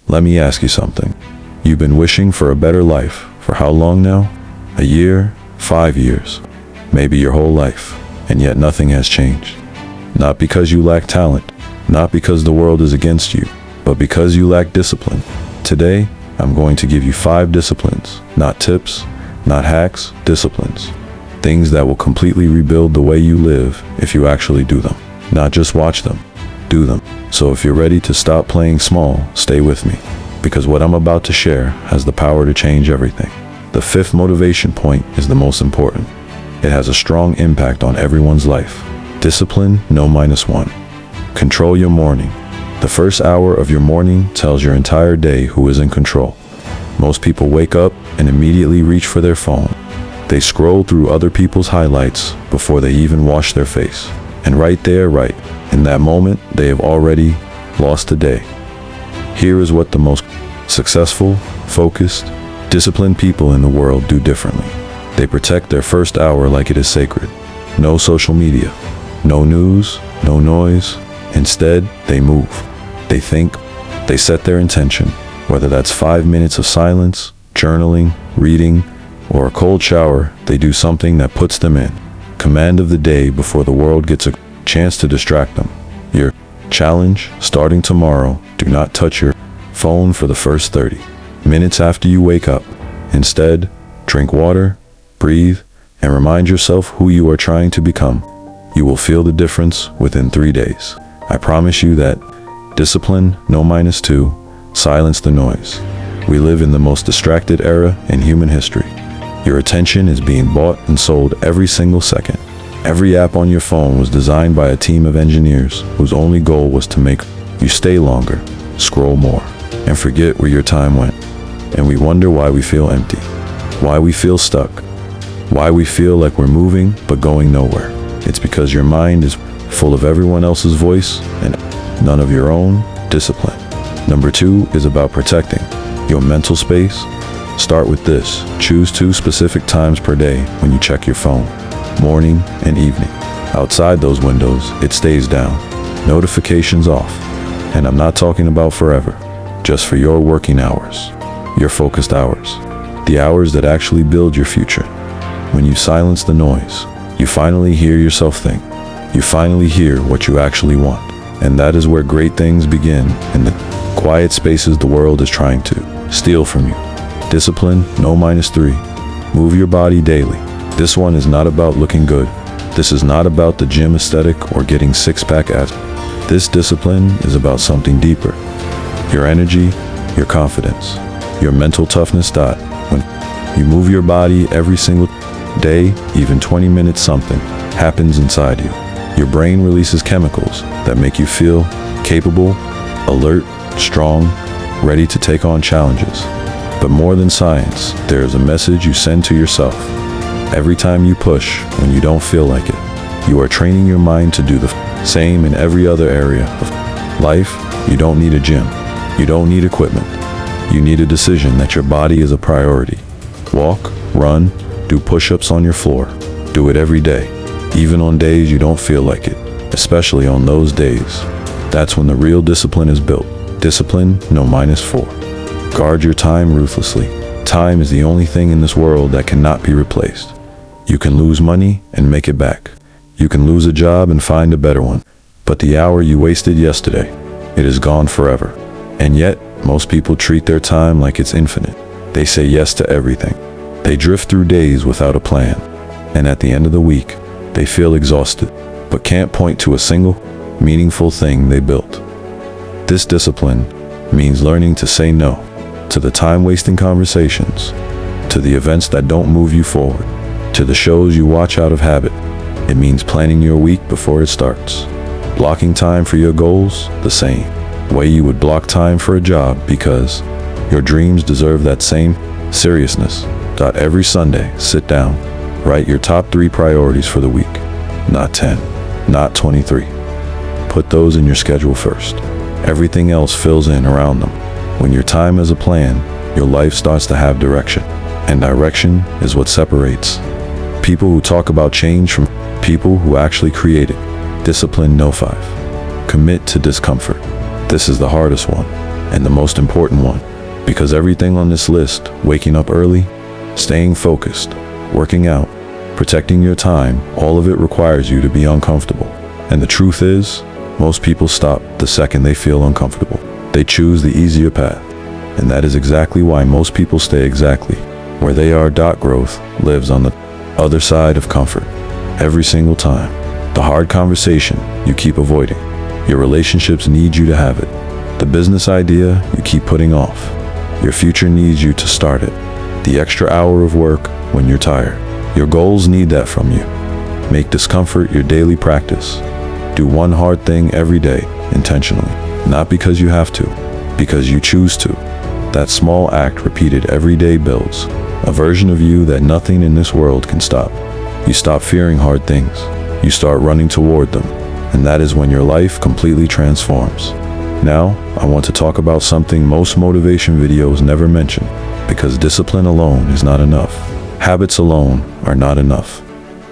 Let me ask you something. You've been wishing for a better life for how long now? A year? 5 years? Maybe your whole life, and yet nothing has changed. Not because you lack talent, not because the world is against you, but because you lack discipline. Today, I'm going to give you 5 disciplines, not tips, not hacks, disciplines. Things that will completely rebuild the way you live if you actually do them. Not just watch them, do them. So if you're ready to stop playing small, stay with me, because what I'm about to share has the power to change everything. The 5th motivation point is the most important. It has a strong impact on everyone's life. Discipline, no -1. Control your morning. The first hour of your morning tells your entire day who is in control. Most people wake up and immediately reach for their phone. They scroll through other people's highlights before they even wash their face. And right there, in that moment, they have already lost the day. Here is what the most successful, focused, disciplined people in the world do differently. They protect their first hour like it is sacred. No social media, no news, no noise. Instead, they move. They think. They set their intention. Whether that's 5 minutes of silence, journaling, reading, or a cold shower, they do something that puts them in command of the day before the world gets a chance to distract them. Your challenge, starting tomorrow, do not touch your phone for the first 30 minutes after you wake up. Instead, drink water, breathe, and remind yourself who you are trying to become. You will feel the difference within 3 days. I promise you that. Discipline, no -2, silence the noise. We live in the most distracted era in human history. Your attention is being bought and sold every single second. Every app on your phone was designed by a team of engineers whose only goal was to make you stay longer, scroll more, and forget where your time went. And we wonder why we feel empty, why we feel stuck, why we feel like we're moving but going nowhere. It's because your mind is full of everyone else's voice and none of your own discipline. Number 2 is about protecting your mental space. Start with this. Choose 2 specific times per day when you check your phone, morning and evening. Outside those windows, it stays down. Notifications off. And I'm not talking about forever, just for your working hours, your focused hours, the hours that actually build your future. When you silence the noise, you finally hear yourself think. You finally hear what you actually want. And that is where great things begin, in the quiet spaces the world is trying to steal from you. Discipline, no -3. Move your body daily. This one is not about looking good. This is not about the gym aesthetic or getting six-pack abs. This discipline is about something deeper. Your energy, your confidence, your mental toughness. When you move your body every single day, even 20 minutes, something happens inside you. Your brain releases chemicals that make you feel capable, alert, strong, ready to take on challenges. But more than science, there is a message you send to yourself. Every time you push when you don't feel like it, you are training your mind to do the same in every other area of life. You don't need a gym. You don't need equipment. You need a decision that your body is a priority. Walk, run, do push-ups on your floor. Do it every day, even on days you don't feel like it, especially on those days. That's when the real discipline is built. Discipline, no -4. Guard your time ruthlessly. Time is the only thing in this world that cannot be replaced. You can lose money and make it back. You can lose a job and find a better one. But the hour you wasted yesterday, it is gone forever. And yet, most people treat their time like it's infinite. They say yes to everything. They drift through days without a plan. And at the end of the week, they feel exhausted, but can't point to a single, meaningful thing they built. This discipline means learning to say no to the time-wasting conversations, to the events that don't move you forward, to the shows you watch out of habit. It means planning your week before it starts. Blocking time for your goals, the same way you would block time for a job, because your dreams deserve that same seriousness. Every Sunday, sit down, write your top 3 priorities for the week. Not 10, not 23. Put those in your schedule first. Everything else fills in around them. When your time has a plan, your life starts to have direction. And direction is what separates people who talk about change from people who actually create it. Discipline, no 5. Commit to discomfort. This is the hardest one. and the most important one. Because everything on this list, waking up early, staying focused, working out, protecting your time, all of it requires you to be uncomfortable. And the truth is, most people stop the second they feel uncomfortable. They choose the easier path. And that is exactly why most people stay exactly where they are. Growth lives on the other side of comfort. Every single time. The hard conversation you keep avoiding. Your relationships need you to have it. The business idea you keep putting off. Your future needs you to start it. The extra hour of work when you're tired. Your goals need that from you. Make discomfort your daily practice. Do one hard thing every day, intentionally. Not because you have to, because you choose to. That small act repeated every day builds a version of you that nothing in this world can stop. You stop fearing hard things. You start running toward them. And that is when your life completely transforms. Now, I want to talk about something most motivation videos never mention, because discipline alone is not enough. Habits alone are not enough.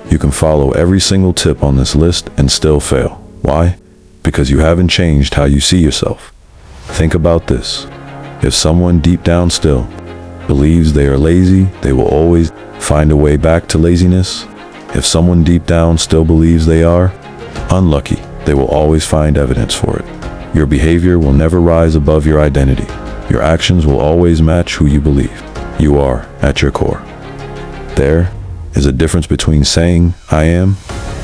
You can follow every single tip on this list and still fail. Why? Because you haven't changed how you see yourself. Think about this. If someone deep down still believes they are lazy, they will always find a way back to laziness. If someone deep down still believes they are unlucky, they will always find evidence for it. Your behavior will never rise above your identity. Your actions will always match who you believe you are at your core. There is a difference between saying, I am,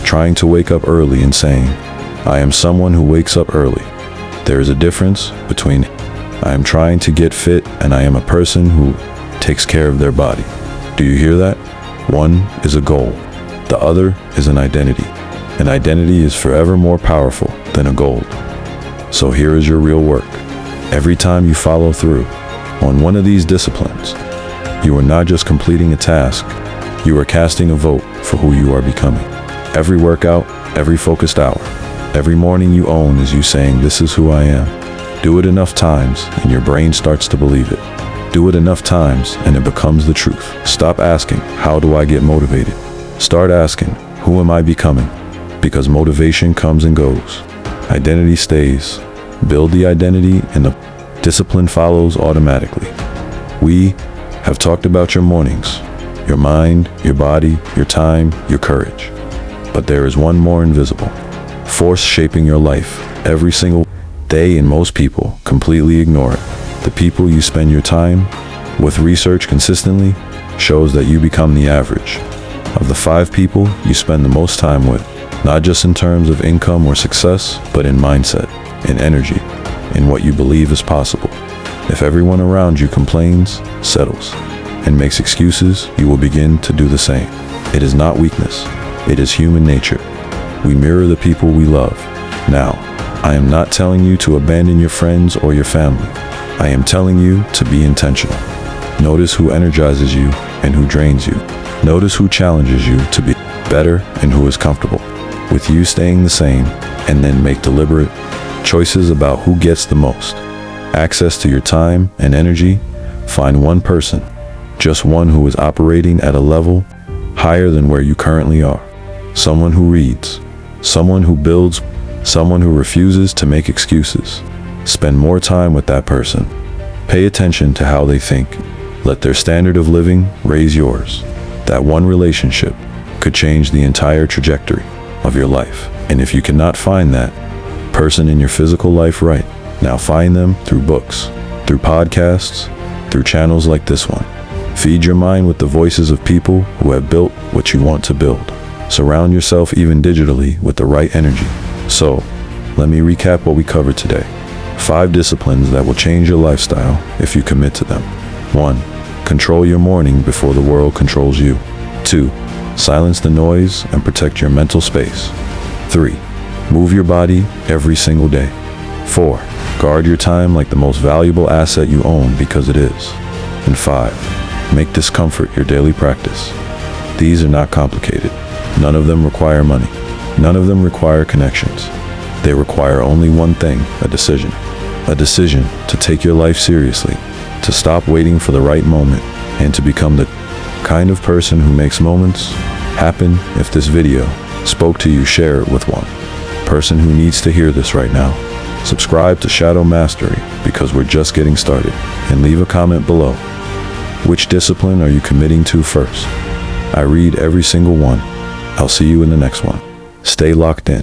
trying to wake up early, and saying, I am someone who wakes up early. There is a difference between I am trying to get fit and I am a person who takes care of their body. Do you hear that? One is a goal. The other is an identity. An identity is forever more powerful than a goal. So here is your real work. Every time you follow through on one of these disciplines, you are not just completing a task, you are casting a vote for who you are becoming. Every workout, every focused hour, every morning you own is you saying, this is who I am. Do it enough times and your brain starts to believe it. Do it enough times and it becomes the truth. Stop asking, how do I get motivated? Start asking, who am I becoming? Because motivation comes and goes. Identity stays. Build the identity and the discipline follows automatically. We have talked about your mornings, your mind, your body, your time, your courage. But there is one more invisible force shaping your life every single day, and most people completely ignore it. The people you spend your time with. Research consistently shows that you become the average of the 5 people you spend the most time with, not just in terms of income or success, but in mindset, in energy, in what you believe is possible. If everyone around you complains, settles, and makes excuses, you will begin to do the same. It is not weakness, it is human nature. We mirror the people we love. Now, I am not telling you to abandon your friends or your family. I am telling you to be intentional. Notice who energizes you and who drains you. Notice who challenges you to be better and who is comfortable with you staying the same, and then make deliberate choices about who gets the most access to your time and energy. Find one person, just one, who is operating at a level higher than where you currently are. Someone who reads, someone who builds, someone who refuses to make excuses. Spend more time with that person. Pay attention to how they think. Let their standard of living raise yours. That one relationship could change the entire trajectory of your life. And if you cannot find that person in your physical life right now, find them through books, through podcasts, through channels like this one. Feed your mind with the voices of people who have built what you want to build. Surround yourself, even digitally, with the right energy. So, let me recap what we covered today. 5 disciplines that will change your lifestyle if you commit to them. 1. Control your morning before the world controls you. 2. Silence the noise and protect your mental space. 3. Move your body every single day. 4. Guard your time like the most valuable asset you own, because it is. And 5. Make discomfort your daily practice. These are not complicated. None of them require money. None of them require connections. They require only one thing: a decision. A decision to take your life seriously, to stop waiting for the right moment, and to become the kind of person who makes moments happen. If this video spoke to you, share it with one person who needs to hear this right now. Subscribe to Shadow Mastery because we're just getting started. And leave a comment below. Which discipline are you committing to first? I read every single one. I'll see you in the next one. Stay locked in.